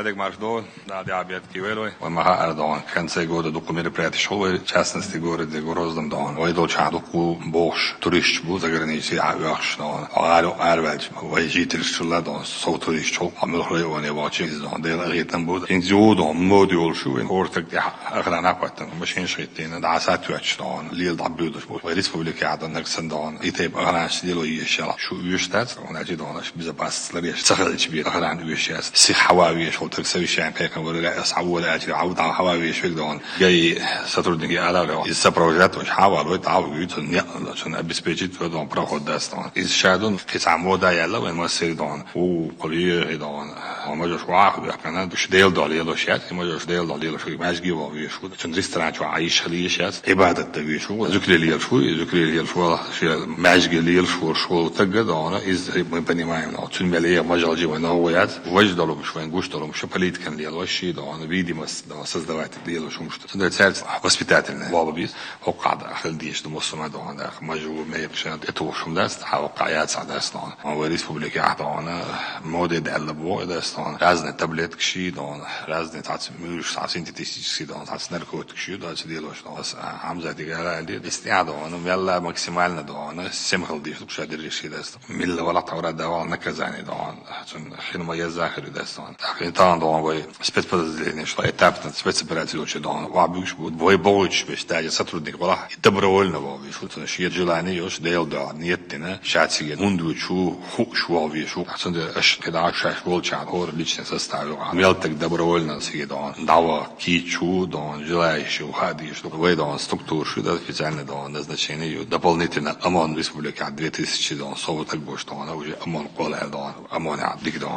Eddig marš do, da diabetki veroj, maha Erdoğan, kendisi goda doku мероприятий шоу, в частности городе Гроздом Дон. Ойдол чадуку бош турист бу за границей авиаш Дон. Ало арвелж, ой жительшла Дон, со турист шоу, амылхлы он вачи Дон. Дел ритм бу. Инзио Дон модул шоу, ортак аграна паттан, машин шриттин, да сатуач Дон, лил дабудуш бу. В республике Адон Наксан Дон, итеп агранаш дело ешала. Шу юштат, он аджи Донаш безопасность, сахалич би агран юшас. Сихавави шоу ترسويشان كيكن ولا أصعبوا لا أجل عود على حواوي شوي دون جاي ساتوردي على له السبروجات وش حوال ويتعاو يوتن يلا عشان أبسبيجيت ودون براخد داستون إذا شادون كيس عمودا يلا وين ما سير دون وقليل دون وما جوش واحد بيحكنا دوش ديل دولي يلا شات ما جوش ديل دولي يلا شوي ماشي وابي شو عشان ريستوران شو عايش خليه شات عبادة تبي شو ذكر لي شو ذكر لي شو شو ماشي لي شو تجد دون إذا بني ما يمنا تنمليه مجال جوا نهويات وجد دولو مش وين جوش دولو مش политикам дело вообще да он видимость да создавать дело что это цель воспитательная والله وقعد أخل ديش دموسما ده هذا مجهول ما يبشر اتوشم دست حوقعات سعدستان هو ريسبوبليكا عطانا موديل اللبو دستان رازن تابلت كشي دون رازن تعس مش تعسين تتيسي دون تعس نركوت كشي ده تديلوش ده حمزة تجارة عندي استعادة أنا يلا ماكسيمالنا ده أنا سمحل ديش مش قادر يشي دست ميل ولا تعورة ده ولا نكزاني ده عشان حين ما يزاخر دستان لكن طبعا ده спецподразделение, что этапно спецоперацию очень давно. Вабюш будет воебович, бештаги сотрудник была. И добровольно вабюш. Вот он шьет желание, ёж дел да нет, не. Шатсиген ундучу шуавишу. Отсюда аж когда шаш волчат хор личный состав. Мел так добровольно сиге да. Дава кичу да желающий уходи, что вы да структуру да официально да назначение дополнительно ОМОН Республика 2000 да сову так больше да уже ОМОН кола да ОМОН дик да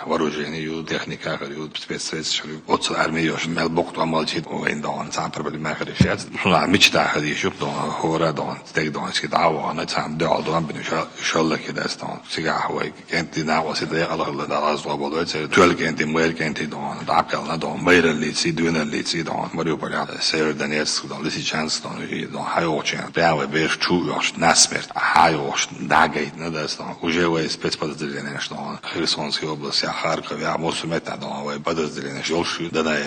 вооружение техника спецсредств отцу армиёш мел бокт амалчит وين دون سام проблема خديشات لا مش تا خديش دون هورا دون تك دون سي دعوة أنا سام دعوة دون بنشال شال كده استون سيجا هواي كنت ناوى سيدا الله لا راز وابدو سير تول كنت مير كنت دون دعكلنا دون مير اللي سي دون اللي سي دون مريو بريا سير دانيس دون لسي chance دون دون هايوشين بياوي بيش чуешь насмерть هايوش дагайт надастон уже вы спецподразделение что он Херсонской области Харькове а Мосумета дон вы подразделение жёлши да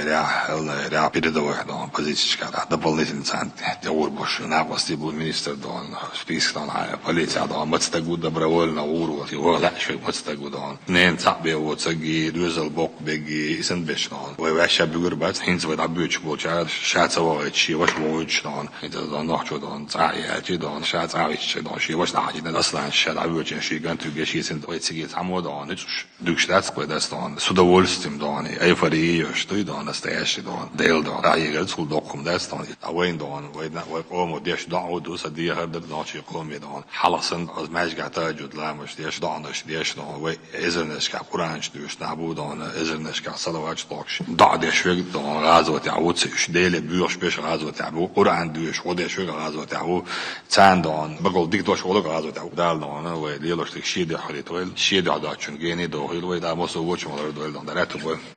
я передовой дон позиция дополнительный центр теорбош на власти был министр дон список дон полиция дон мацтагу добровольно урвать его лачший мацтагу дон нен цабе вот цаги рюзел бок беги сенбеш дон вы ваша бюрбат хинц вы дабюч болча шацавой чи ваш войч дон это дон ночью дон цая чи дон шацавич дон чи ваш нахи да аслан шадабюч ши ганту геши сен ой циги само дон дукштац кведастон с удовольствием дон эйфория что и дон настоящий дон дел дон а я говорю докум дастон а وين دون وين قوم ديش دعو دوس دي هذا ناشي قوم دون حلصن از ماجع تاجد لا مش ديش دانش ديش دون و ازرنش کا قران دوش نابو دون ازرنش کا صلوات دوش دع ديش دون غازو تعود سش ديل بيوش بيش غازو تعبو قران دوش و ديش غازو تعبو تان دون بقول ديك دوش ولا غازو تعبو دال دون و ديلوش تك شي دي حريت ويل شي دع داچون گيني دو هيل و دا مو سو وچ مولر دول دون دراتو